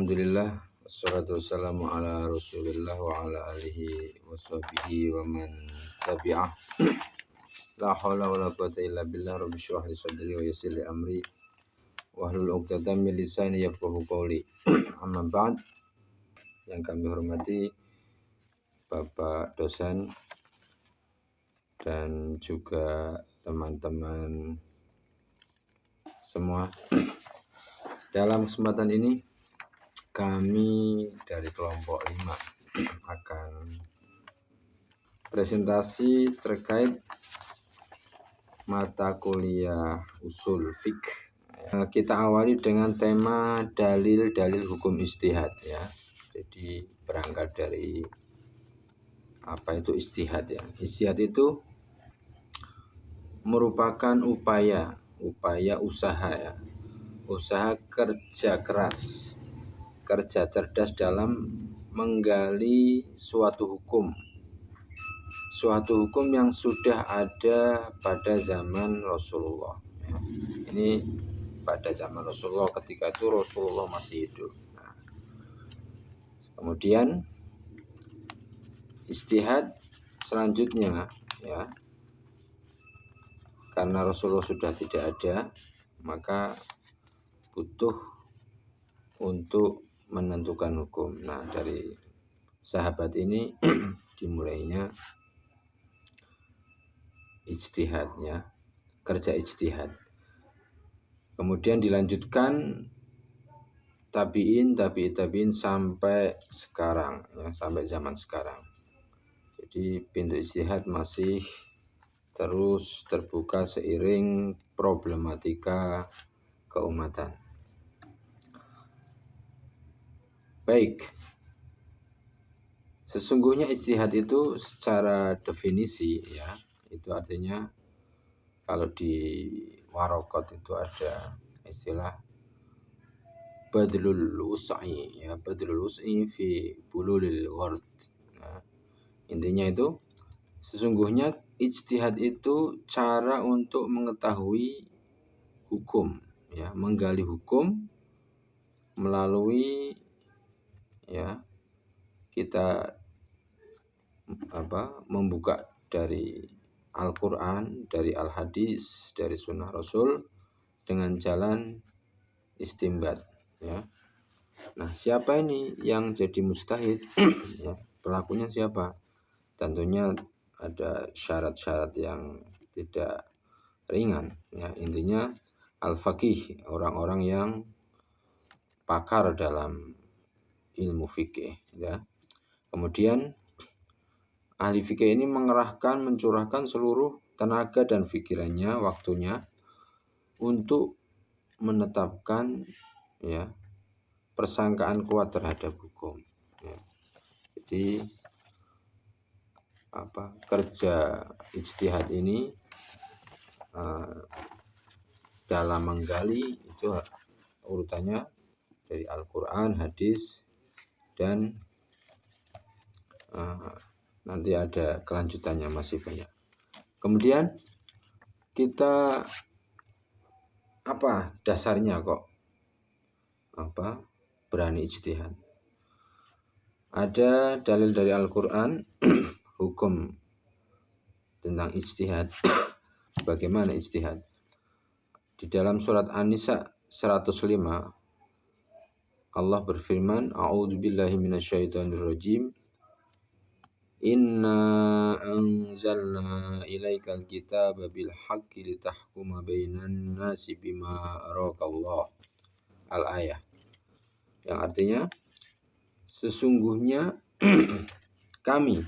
Alhamdulillah, wassalatu wassalamu ala rasulillah wa ala alihi wa sahbihi wa man tabi'ah. La hawla wa la quwata illa billah. Rabbi shrah li sadri wa yassir li amri wahlul 'uqdatam min lisani yafqahu qawli. Amma ba'd. Yang kami hormati Bapak dosen dan juga teman-teman semua. Dalam kesempatan ini kami dari kelompok 5 akan presentasi terkait mata kuliah usul fiqh. Kita awali dengan tema dalil-dalil hukum ijtihad ya. Jadi berangkat dari apa itu ijtihad ya. Ijtihad itu merupakan upaya usaha ya. Usaha kerja keras, kerja cerdas dalam menggali suatu hukum yang sudah ada pada zaman Rasulullah ya. Ini pada zaman Rasulullah, ketika itu Rasulullah masih hidup. Nah, kemudian ijtihad selanjutnya ya, karena Rasulullah sudah tidak ada, maka butuh untuk menentukan hukum. Nah, dari sahabat ini dimulainya ijtihadnya, kerja ijtihad. Kemudian dilanjutkan tabi'in sampai sekarang ya, sampai zaman sekarang. Jadi pintu ijtihad masih terus terbuka seiring problematika keumatan. Baik, sesungguhnya ijtihad itu secara definisi ya, itu artinya kalau di warokot itu ada istilah badlul wus'i ya, badlul wus'i fi bululil ghard. Nah, intinya itu sesungguhnya ijtihad itu cara untuk mengetahui hukum ya, menggali hukum melalui ya kita membuka dari Al-Quran, dari Al-Hadis, dari Sunnah Rasul dengan jalan istimbat ya. Nah, siapa ini yang jadi mujtahid? Ya, pelakunya siapa? Tentunya ada syarat-syarat yang tidak ringan ya. Intinya al-faqih, orang-orang yang pakar dalam ilmu fikih ya. Kemudian ahli fikih ini mencurahkan seluruh tenaga dan pikirannya, waktunya untuk menetapkan ya persangkaan kuat terhadap hukum ya. Jadi kerja ijtihad ini dalam menggali itu urutannya dari Al-Quran, hadis, dan nanti ada kelanjutannya, masih banyak. Kemudian kita dasarnya kok berani ijtihad? Ada dalil dari Al-Quran hukum tentang ijtihad. Bagaimana ijtihad? Di dalam surat An-Nisa 105 Allah berfirman, a'udzubillahi minasyaitonirrajim. Inna anzalna ilaikal kitaba bil haqqi litahkuma bainan nasi bima araakallah. Al-ayah. Yang artinya sesungguhnya kami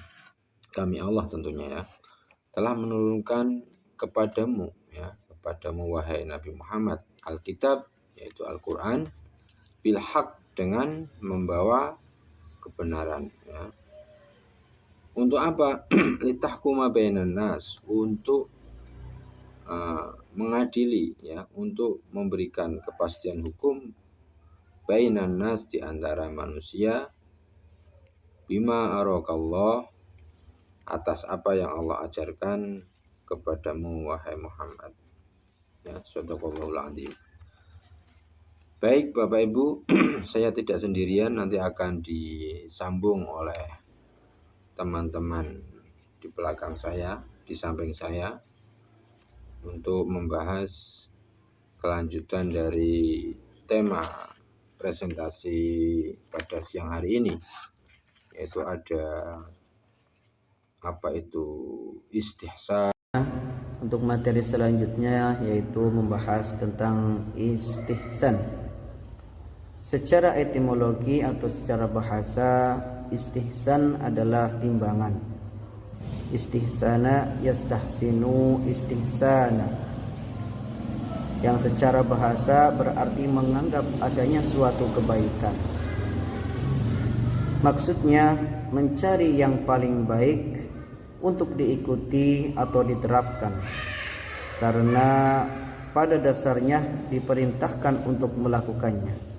Allah tentunya ya, telah menurunkan kepadamu wahai Nabi Muhammad Alkitab, yaitu Al-Quran, bil haq, dengan membawa kebenaran ya. Untuk apa? Litahkuma bainan nas, untuk mengadili ya, untuk memberikan kepastian hukum bainan nas, di antara manusia, bima arakallah, atas apa yang Allah ajarkan kepadamu wahai Muhammad ya. Shadaqallahul adzim. Baik Bapak Ibu, saya tidak sendirian, nanti akan disambung oleh teman-teman di belakang saya, di samping saya, untuk membahas kelanjutan dari tema presentasi pada siang hari ini, yaitu ada apa itu istihsan. Untuk materi selanjutnya yaitu membahas tentang istihsan. Secara etimologi atau secara bahasa, istihsan adalah timbangan. Istihsana yastahsinu istihsana, yang secara bahasa berarti menganggap adanya suatu kebaikan. Maksudnya mencari yang paling baik untuk diikuti atau diterapkan, karena pada dasarnya diperintahkan untuk melakukannya.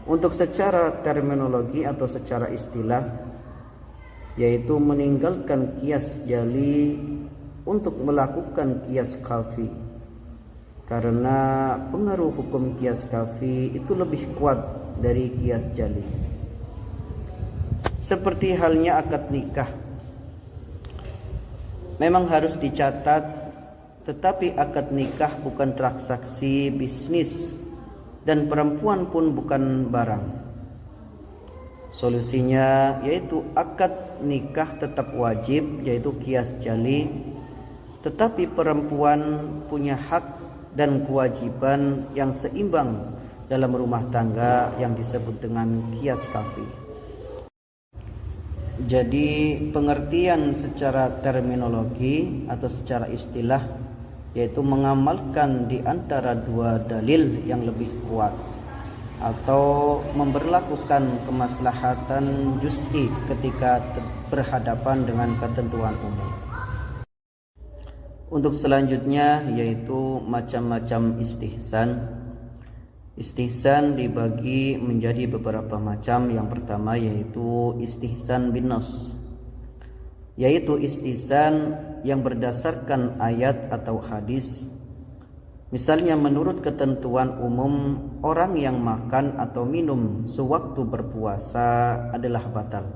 Untuk secara terminologi atau secara istilah, yaitu meninggalkan kias jali untuk melakukan kias khafi, karena pengaruh hukum kias khafi itu lebih kuat dari kias jali. Seperti halnya akad nikah, memang harus dicatat, tetapi akad nikah bukan transaksi bisnis dan perempuan pun bukan barang. Solusinya yaitu akad nikah tetap wajib, yaitu kias jali, tetapi perempuan punya hak dan kewajiban yang seimbang dalam rumah tangga yang disebut dengan kias khafi. Jadi pengertian secara terminologi atau secara istilah yaitu mengamalkan di antara dua dalil yang lebih kuat, atau memberlakukan kemaslahatan juz'i ketika berhadapan dengan ketentuan umum. Untuk selanjutnya yaitu macam-macam istihsan. Istihsan dibagi menjadi beberapa macam. Yang pertama yaitu istihsan bin nas, yaitu istihsan yang berdasarkan ayat atau hadis. Misalnya menurut ketentuan umum, orang yang makan atau minum sewaktu berpuasa adalah batal.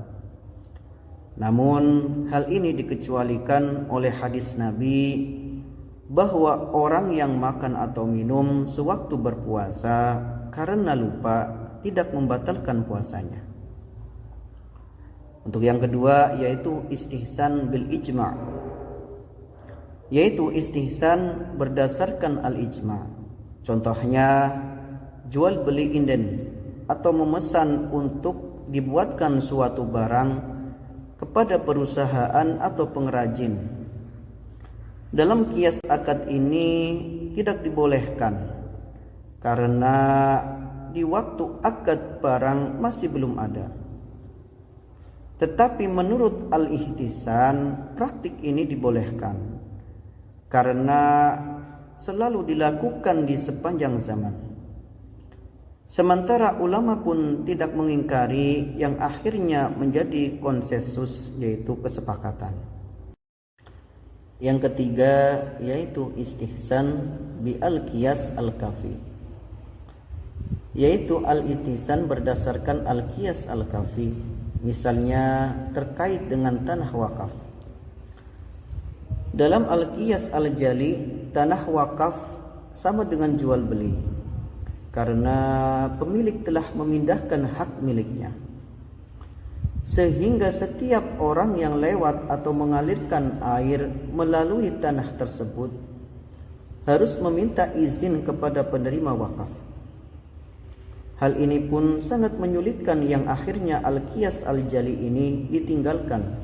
Namun hal ini dikecualikan oleh hadis Nabi bahwa orang yang makan atau minum sewaktu berpuasa karena lupa tidak membatalkan puasanya. Untuk yang kedua yaitu istihsan bil ijma', yaitu istihsan berdasarkan al-ijma'. Contohnya jual beli inden atau memesan untuk dibuatkan suatu barang kepada perusahaan atau pengrajin. Dalam kias akad ini tidak dibolehkan karena di waktu akad barang masih belum ada. Tetapi menurut al-ihtisan, praktik ini dibolehkan karena selalu dilakukan di sepanjang zaman. Sementara ulama pun tidak mengingkari, yang akhirnya menjadi konsensus yaitu kesepakatan. Yang ketiga yaitu istihsan bi al-qiyas al-kafi, yaitu al-istihsan berdasarkan al-qiyas al-kafi. Misalnya terkait dengan tanah wakaf. Dalam al-qiyas al-jali, tanah wakaf sama dengan jual beli karena pemilik telah memindahkan hak miliknya, sehingga setiap orang yang lewat atau mengalirkan air melalui tanah tersebut harus meminta izin kepada penerima wakaf. Hal ini pun sangat menyulitkan, yang akhirnya al-qiyas al-jali ini ditinggalkan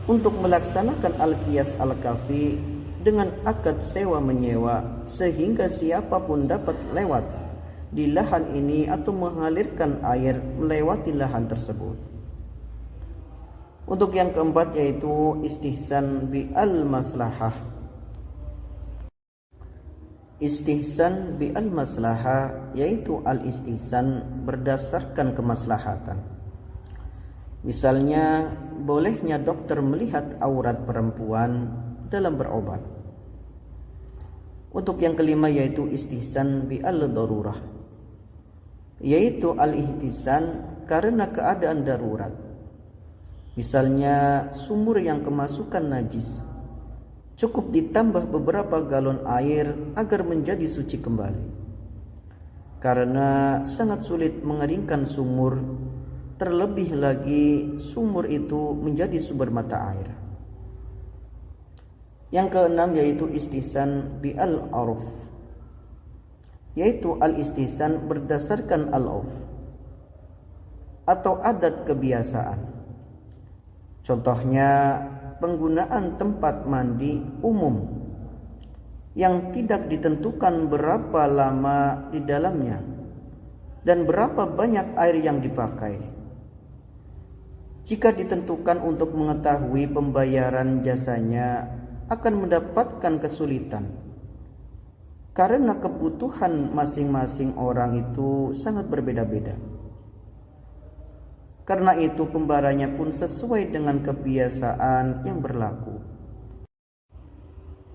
untuk melaksanakan al-qiyas al-kafi dengan akad sewa menyewa, sehingga siapapun dapat lewat di lahan ini atau mengalirkan air melewati lahan tersebut. Untuk yang keempat yaitu istihsan bi al-maslahah. Istihsan bi al-maslahah yaitu al-istihsan berdasarkan kemaslahatan. Misalnya bolehnya dokter melihat aurat perempuan dalam berobat. Untuk yang kelima yaitu istihsan bi al-darurah, yaitu al-ihtisan karena keadaan darurat. Misalnya sumur yang kemasukan najis, cukup ditambah beberapa galon air agar menjadi suci kembali. Karena sangat sulit mengeringkan sumur, terlebih lagi sumur itu menjadi sumber mata air. Yang keenam yaitu istihsan bi al-urf, yaitu al-istihsan berdasarkan al-urf atau adat kebiasaan. Contohnya penggunaan tempat mandi umum yang tidak ditentukan berapa lama di dalamnya dan berapa banyak air yang dipakai. Jika ditentukan untuk mengetahui pembayaran jasanya akan mendapatkan kesulitan karena kebutuhan masing-masing orang itu sangat berbeda-beda. Karena itu pembayarannya pun sesuai dengan kebiasaan yang berlaku.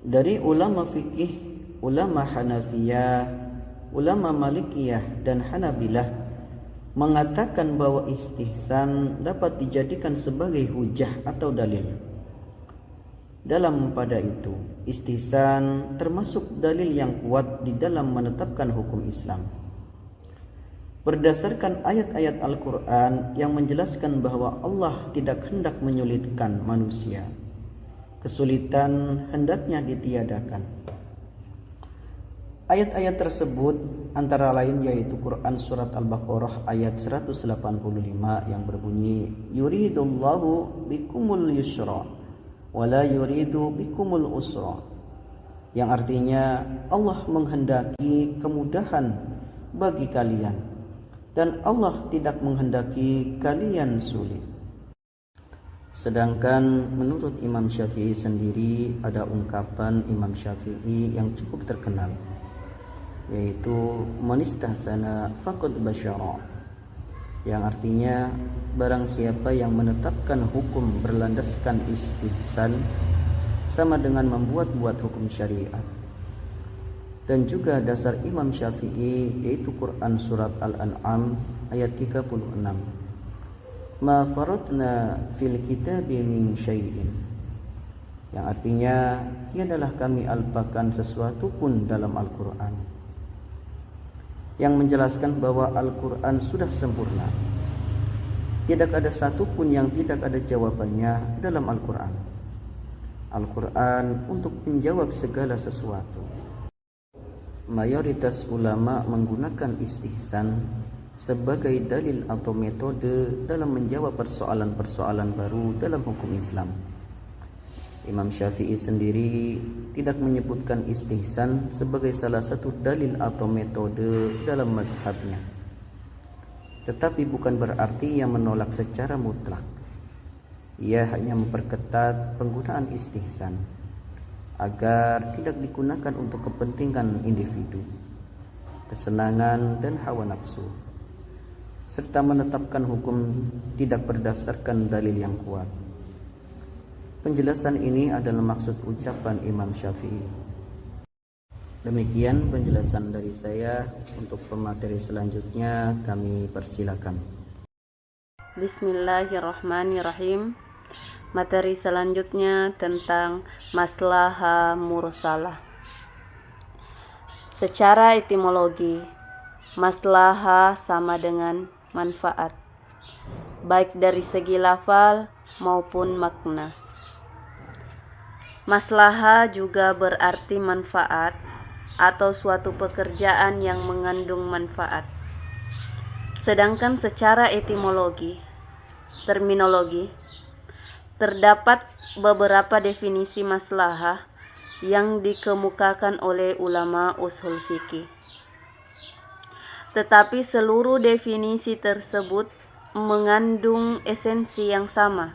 Dari ulama fikih, ulama Hanafiyah, ulama Malikiyah dan Hanabilah mengatakan bahwa istihsan dapat dijadikan sebagai hujah atau dalil. Dalam pada itu, istihsan termasuk dalil yang kuat di dalam menetapkan hukum Islam. Berdasarkan ayat-ayat Al-Quran yang menjelaskan bahwa Allah tidak hendak menyulitkan manusia, kesulitan hendaknya ditiadakan. Ayat-ayat tersebut antara lain yaitu Quran Surat Al-Baqarah ayat 185 yang berbunyi, yuridullahu bikumul yusra wala yuridu bikumul usra, yang artinya Allah menghendaki kemudahan bagi kalian dan Allah tidak menghendaki kalian sulit. Sedangkan menurut Imam Syafi'i sendiri ada ungkapan Imam Syafi'i yang cukup terkenal, yaitu man istahsana faqad basyara, yang artinya barang siapa yang menetapkan hukum berlandaskan istihsan sama dengan membuat-buat hukum syariat. Dan juga dasar Imam Syafi'i yaitu Quran Surat Al-An'am ayat 36, ma faratna fil kitabi min syai'in, yang artinya tiadalah kami alpakan sesuatu pun dalam Al-Quran, yang menjelaskan bahwa Al-Quran sudah sempurna. Tidak ada satu pun yang tidak ada jawabannya dalam Al-Quran. Al-Quran untuk menjawab segala sesuatu. Mayoritas ulama menggunakan istihsan sebagai dalil atau metode dalam menjawab persoalan-persoalan baru dalam hukum Islam. Imam Syafi'i sendiri tidak menyebutkan istihsan sebagai salah satu dalil atau metode dalam mazhabnya. Tetapi bukan berarti ia menolak secara mutlak. Ia hanya memperketat penggunaan istihsan agar tidak digunakan untuk kepentingan individu, kesenangan dan hawa nafsu, serta menetapkan hukum tidak berdasarkan dalil yang kuat. Penjelasan ini adalah maksud ucapan Imam Syafi'i. Demikian penjelasan dari saya. Untuk pemateri selanjutnya kami persilakan. Bismillahirrahmanirrahim. Materi selanjutnya tentang maslahah mursalah. Secara etimologi, maslahah sama dengan manfaat, baik dari segi lafal maupun makna. Maslahah juga berarti manfaat atau suatu pekerjaan yang mengandung manfaat. Sedangkan secara etimologi, terminologi, terdapat beberapa definisi maslahah yang dikemukakan oleh ulama usul fikih. Tetapi seluruh definisi tersebut mengandung esensi yang sama.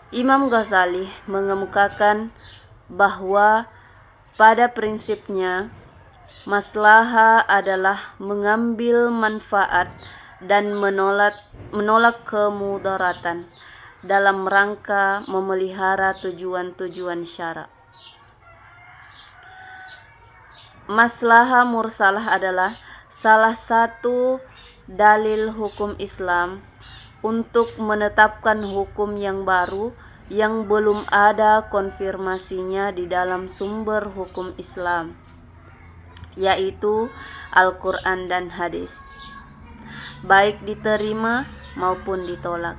Imam Ghazali mengemukakan bahwa pada prinsipnya maslahah adalah mengambil manfaat dan menolak kemudaratan dalam rangka memelihara tujuan-tujuan syara. maslahah mursalah adalah salah satu dalil hukum Islam untuk menetapkan hukum yang baru yang belum ada konfirmasinya di dalam sumber hukum Islam, yaitu Al-Quran dan hadis, baik diterima maupun ditolak.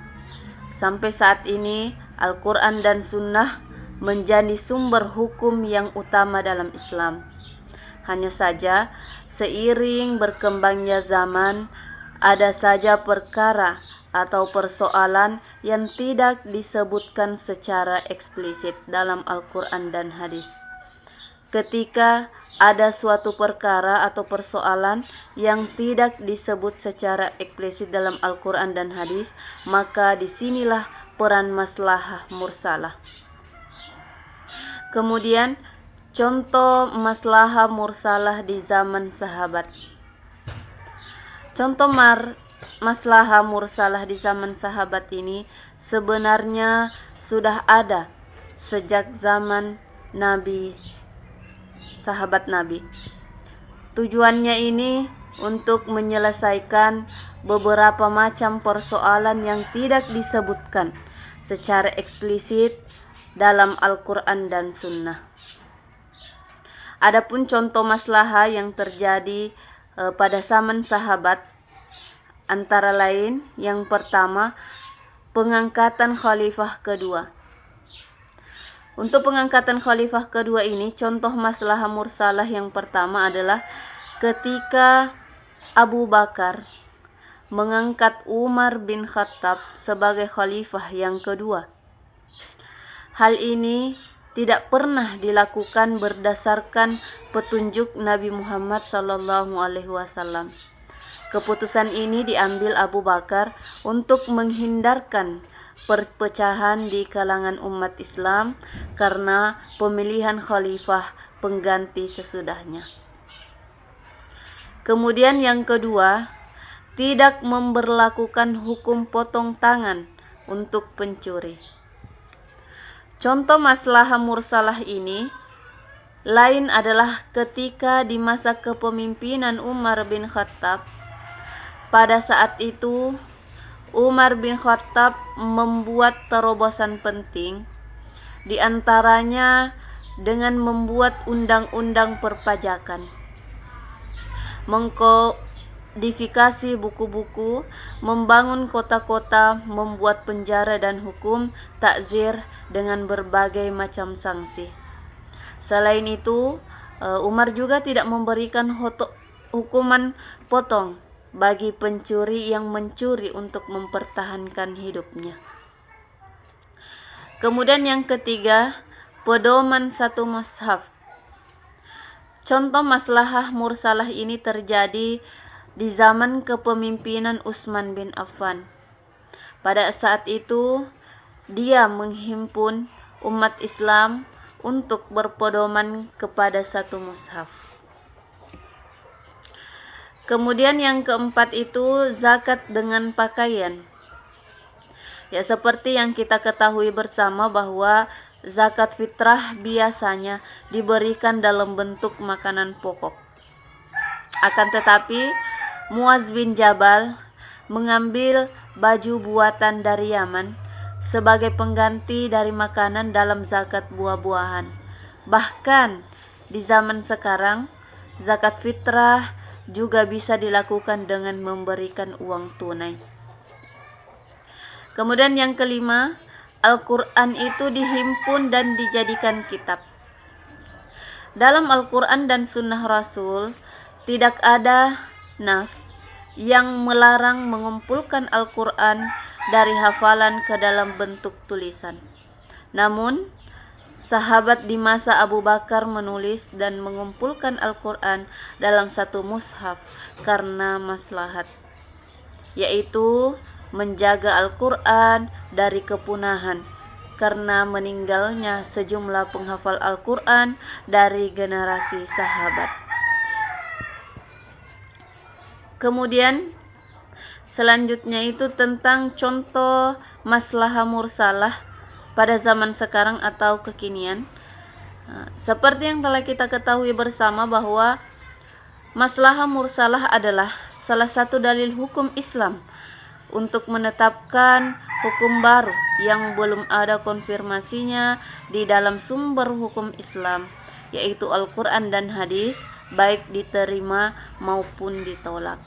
Sampai saat ini Al-Quran dan Sunnah menjadi sumber hukum yang utama dalam Islam. Hanya saja seiring berkembangnya zaman, ada saja perkara atau persoalan yang tidak disebutkan secara eksplisit dalam Al-Quran dan hadis. Ketika ada suatu perkara atau persoalan yang tidak disebut secara eksplisit dalam Al-Quran dan hadis, maka disinilah peran maslahah mursalah. Kemudian contoh maslahah mursalah di zaman sahabat. Contoh maslahah mursalah di zaman sahabat ini sebenarnya sudah ada sejak zaman Nabi, sahabat Nabi. Tujuannya ini untuk menyelesaikan beberapa macam persoalan yang tidak disebutkan secara eksplisit dalam Al-Quran dan Sunnah. Adapun contoh maslahah yang terjadi pada zaman sahabat antara lain, yang pertama, pengangkatan khalifah kedua. Untuk pengangkatan khalifah kedua ini, contoh maslahah mursalah yang pertama adalah ketika Abu Bakar mengangkat Umar bin Khattab sebagai khalifah yang kedua. Hal ini tidak pernah dilakukan berdasarkan petunjuk Nabi Muhammad SAW. Keputusan ini diambil Abu Bakar untuk menghindarkan perpecahan di kalangan umat Islam karena pemilihan khalifah pengganti sesudahnya. Kemudian yang kedua, tidak memberlakukan hukum potong tangan untuk pencuri. Contoh maslahah mursalah ini lain adalah ketika di masa kepemimpinan Umar bin Khattab. Pada saat itu Umar bin Khattab membuat terobosan penting, di antaranya dengan membuat undang-undang perpajakan, mengkodifikasi buku-buku, membangun kota-kota, membuat penjara dan hukum takzir dengan berbagai macam sanksi. Selain itu, Umar juga tidak memberikan hukuman potong bagi pencuri yang mencuri untuk mempertahankan hidupnya. Kemudian yang ketiga, pedoman satu mushaf. Contoh maslahah mursalah ini terjadi di zaman kepemimpinan Utsman bin Affan. Pada saat itu, dia menghimpun umat Islam untuk berpedoman kepada satu mushaf. Kemudian yang keempat itu zakat dengan pakaian. Ya, seperti yang kita ketahui bersama bahwa zakat fitrah biasanya diberikan dalam bentuk makanan pokok. Akan tetapi, Muaz bin Jabal mengambil baju buatan dari Yaman sebagai pengganti dari makanan dalam zakat buah-buahan. Bahkan di zaman sekarang, zakat fitrah juga bisa dilakukan dengan memberikan uang tunai. Kemudian yang kelima, Al-Quran itu dihimpun dan dijadikan kitab. Dalam Al-Quran dan Sunnah Rasul, tidak ada nas yang melarang mengumpulkan Al-Quran dari hafalan ke dalam bentuk tulisan. Namun, sahabat di masa Abu Bakar menulis dan mengumpulkan Al-Quran dalam satu mushaf karena maslahat, yaitu menjaga Al-Quran dari kepunahan karena meninggalnya sejumlah penghafal Al-Quran dari generasi sahabat. Kemudian selanjutnya itu tentang contoh maslahah mursalah pada zaman sekarang atau kekinian. Seperti yang telah kita ketahui bersama bahwa maslahah mursalah adalah salah satu dalil hukum Islam untuk menetapkan hukum baru yang belum ada konfirmasinya di dalam sumber hukum Islam, yaitu Al-Quran dan hadis, baik diterima maupun ditolak.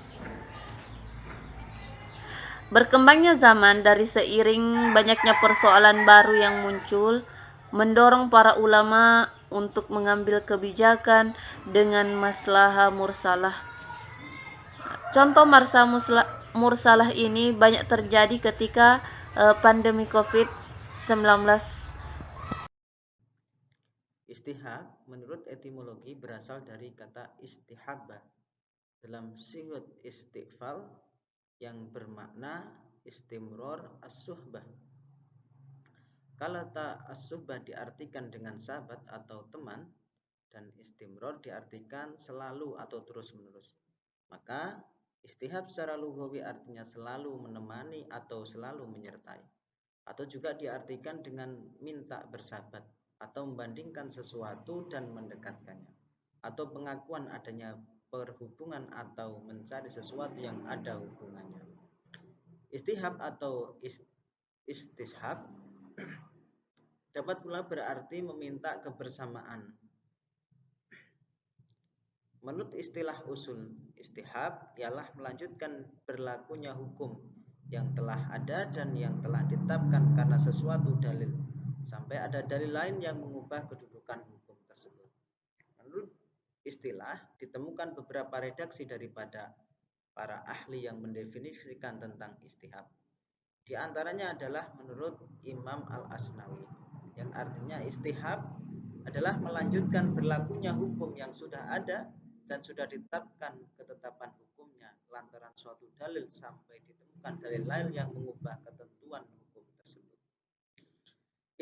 Berkembangnya zaman dari seiring banyaknya persoalan baru yang muncul, mendorong para ulama untuk mengambil kebijakan dengan maslahah mursalah. Contoh maslahah mursalah ini banyak terjadi ketika pandemi COVID-19. Istihab menurut etimologi berasal dari kata istihabah dalam sigut istighfal yang bermakna istimror as-suhbah. Kalau as-suhbah diartikan dengan sahabat atau teman dan istimror diartikan selalu atau terus-menerus, maka istihab secara lughawi artinya selalu menemani atau selalu menyertai, atau juga diartikan dengan minta bersahabat atau membandingkan sesuatu dan mendekatkannya, atau pengakuan adanya perhubungan atau mencari sesuatu yang ada hubungannya. Istihab atau istishab dapat pula berarti meminta kebersamaan. Menurut istilah usul, istihab ialah melanjutkan berlakunya hukum yang telah ada dan yang telah ditetapkan karena sesuatu dalil, sampai ada dalil lain yang mengubah kedudukan hukum tersebut. Menurut istilah, ditemukan beberapa redaksi daripada para ahli yang mendefinisikan tentang istihab. Di antaranya adalah menurut Imam Al-Asnawi, yang artinya istihab adalah melanjutkan berlakunya hukum yang sudah ada dan sudah ditetapkan ketetapan hukumnya lantaran suatu dalil sampai ditemukan dalil lain yang mengubah ketentuan hukum tersebut.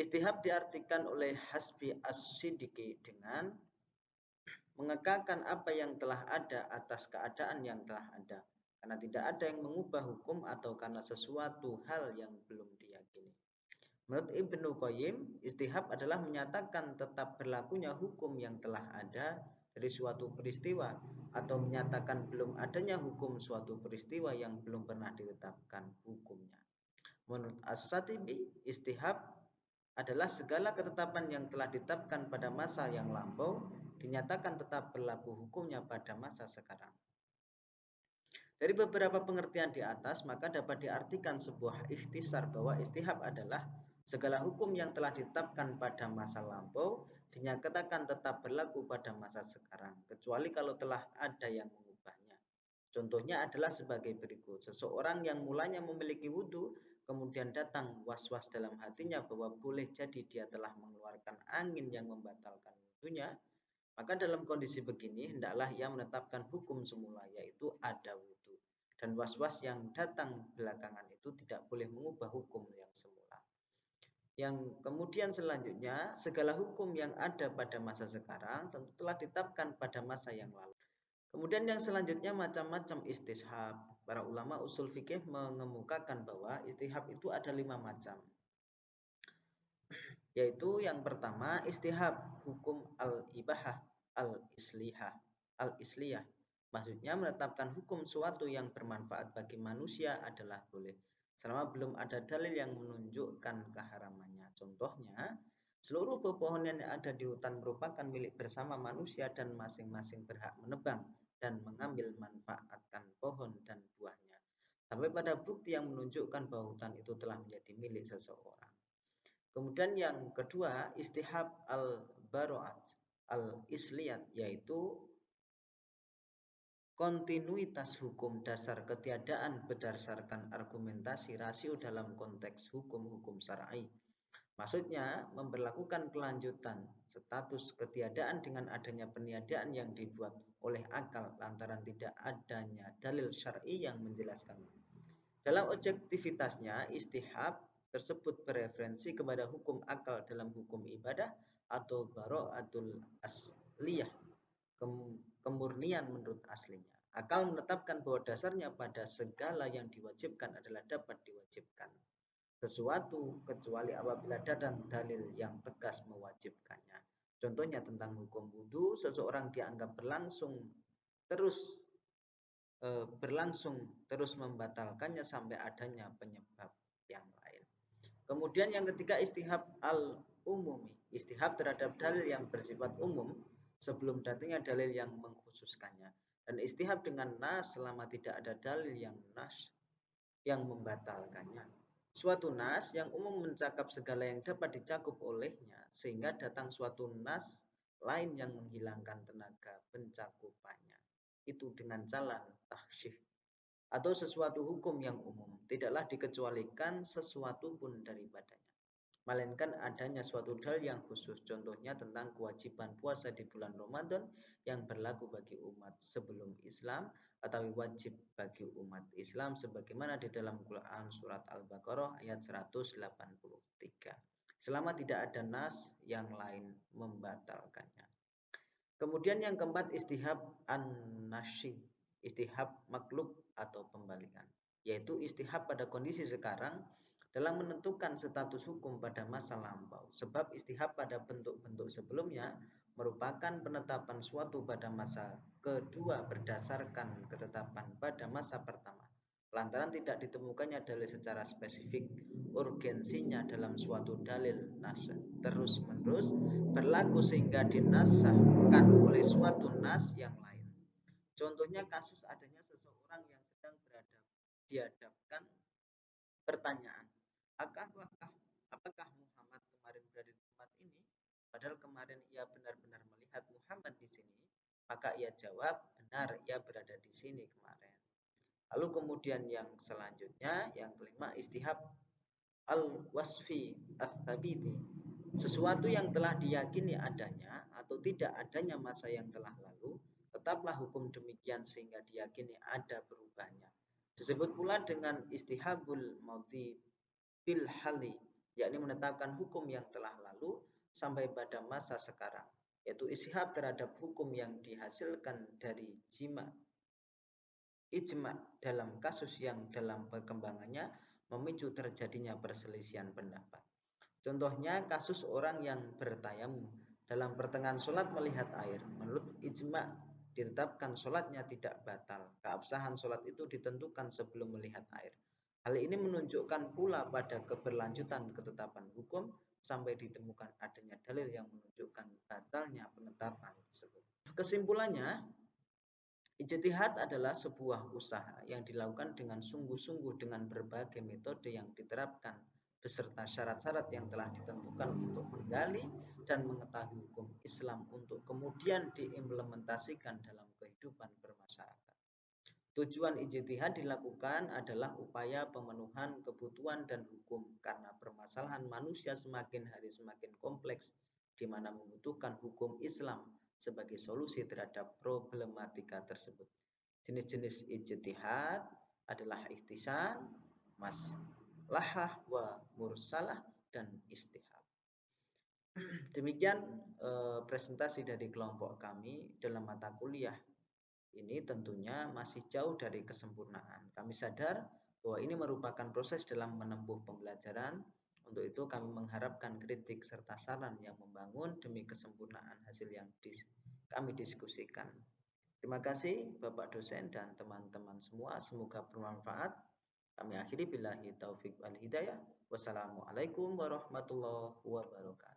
Istihab diartikan oleh Hasbi As-Siddiqi dengan mengekalkan apa yang telah ada atas keadaan yang telah ada, karena tidak ada yang mengubah hukum atau karena sesuatu hal yang belum diyakini. Menurut Ibnu Qayyim, istihab adalah menyatakan tetap berlakunya hukum yang telah ada dari suatu peristiwa, atau menyatakan belum adanya hukum suatu peristiwa yang belum pernah ditetapkan hukumnya. Menurut As-Satibi, istihab adalah segala ketetapan yang telah ditetapkan pada masa yang lampau dinyatakan tetap berlaku hukumnya pada masa sekarang. Dari beberapa pengertian di atas, maka dapat diartikan sebuah ikhtisar bahwa istihab adalah segala hukum yang telah ditetapkan pada masa lampau dinyatakan tetap berlaku pada masa sekarang, kecuali kalau telah ada yang mengubahnya. Contohnya adalah sebagai berikut. Seseorang yang mulanya memiliki wudhu, kemudian datang was-was dalam hatinya bahwa boleh jadi dia telah mengeluarkan angin yang membatalkan wudhunya, maka dalam kondisi begini hendaklah ia menetapkan hukum semula, yaitu ada wudhu. Dan was-was yang datang belakangan itu tidak boleh mengubah hukum yang semula. Yang kemudian selanjutnya, segala hukum yang ada pada masa sekarang tentu telah ditetapkan pada masa yang lalu. Kemudian yang selanjutnya macam-macam istishab. Para ulama usul fikih mengemukakan bahwa istihab itu ada 5 macam. Yaitu yang pertama istihab hukum al-ibahah al-isliyah. Maksudnya menetapkan hukum suatu yang bermanfaat bagi manusia adalah boleh selama belum ada dalil yang menunjukkan keharamannya. Contohnya, seluruh pepohonan yang ada di hutan merupakan milik bersama manusia dan masing-masing berhak menebang dan mengambil manfaatkan pohon dan buahnya, sampai pada bukti yang menunjukkan bahwa hutan itu telah menjadi milik seseorang. Kemudian yang kedua, istihab al-baro'at al-isliyat, yaitu kontinuitas hukum dasar ketiadaan berdasarkan argumentasi rasio dalam konteks hukum-hukum syar'i. Maksudnya, memberlakukan kelanjutan status ketiadaan dengan adanya peniadaan yang dibuat oleh akal lantaran tidak adanya dalil syar'i yang menjelaskannya. Dalam objektivitasnya, istihab tersebut bereferensi kepada hukum akal dalam hukum ibadah atau baro'atul asliyah, kemurnian menurut aslinya. Akal menetapkan bahwa dasarnya pada segala yang diwajibkan adalah dapat diwajibkan sesuatu kecuali apabila datang dalil yang tegas mewajibkannya. Contohnya tentang hukum wudhu, seseorang dianggap berlangsung terus membatalkannya sampai adanya penyebab yang lain. Kemudian yang ketiga, istihab al-umumi, istihab terhadap dalil yang bersifat umum sebelum datangnya dalil yang mengkhususkannya, dan istihab dengan nas selama tidak ada dalil yang nas yang membatalkannya. Suatu nas yang umum mencakup segala yang dapat dicakup olehnya, sehingga datang suatu nas lain yang menghilangkan tenaga pencakupannya. Itu dengan jalan takhsyif. Atau sesuatu hukum yang umum, tidaklah dikecualikan sesuatu pun daripadanya, melainkan adanya suatu dalil yang khusus. Contohnya tentang kewajiban puasa di bulan Ramadan yang berlaku bagi umat sebelum Islam, atau wajib bagi umat Islam sebagaimana di dalam Quran surat Al-Baqarah ayat 183. Selama tidak ada nas yang lain membatalkannya. Kemudian yang keempat, istihab an-nasyi, istihab maklub atau pembalikan, yaitu istihab pada kondisi sekarang dalam menentukan status hukum pada masa lampau. Sebab istihab pada bentuk-bentuk sebelumnya merupakan penetapan suatu pada masa kedua berdasarkan ketetapan pada masa pertama. Lantaran tidak ditemukannya dalil secara spesifik, urgensinya dalam suatu dalil nas terus-menerus berlaku sehingga dinasahkan oleh suatu nas yang lain. Contohnya kasus adanya seseorang yang sedang dihadapkan pertanyaan, apakah Muhammad kemarin berada di tempat ini? Padahal kemarin ia benar-benar melihat Muhammad di sini. Maka ia jawab, benar, ia berada di sini kemarin. Lalu kemudian yang selanjutnya, yang kelima, istihab al-wasfi ats-tsabiti, sesuatu yang telah diyakini adanya atau tidak adanya masa yang telah lalu, tetaplah hukum demikian sehingga diyakini ada berubahnya. Disebut pula dengan istihabul maudhi bil hali, yakni menetapkan hukum yang telah lalu sampai pada masa sekarang, yaitu istihab terhadap hukum yang dihasilkan dari ijma dalam kasus yang dalam perkembangannya memicu terjadinya perselisihan pendapat. Contohnya kasus orang yang bertayamum dalam pertengahan sholat melihat air. Menurut ijma ditetapkan sholatnya tidak batal. Keabsahan sholat itu ditentukan sebelum melihat air. Hal ini menunjukkan pula pada keberlanjutan ketetapan hukum sampai ditemukan adanya dalil yang menunjukkan batalnya penetapan tersebut. Kesimpulannya, ijtihad adalah sebuah usaha yang dilakukan dengan sungguh-sungguh dengan berbagai metode yang diterapkan beserta syarat-syarat yang telah ditentukan untuk menggali dan mengetahui hukum Islam untuk kemudian diimplementasikan dalam kehidupan bermasyarakat. Tujuan ijtihad dilakukan adalah upaya pemenuhan kebutuhan dan hukum karena permasalahan manusia semakin hari semakin kompleks, di mana membutuhkan hukum Islam sebagai solusi terhadap problematika tersebut. Jenis-jenis ijtihad adalah ihtisan, maslahah wa mursalah, dan istihab. Demikian presentasi dari kelompok kami dalam mata kuliah ini. Tentunya masih jauh dari kesempurnaan. Kami sadar bahwa ini merupakan proses dalam menempuh pembelajaran. Untuk itu kami mengharapkan kritik serta saran yang membangun demi kesempurnaan hasil yang kami diskusikan. Terima kasih Bapak dosen dan teman-teman semua. Semoga bermanfaat. Kami akhiri billahi taufik wal hidayah. Wassalamualaikum warahmatullahi wabarakatuh.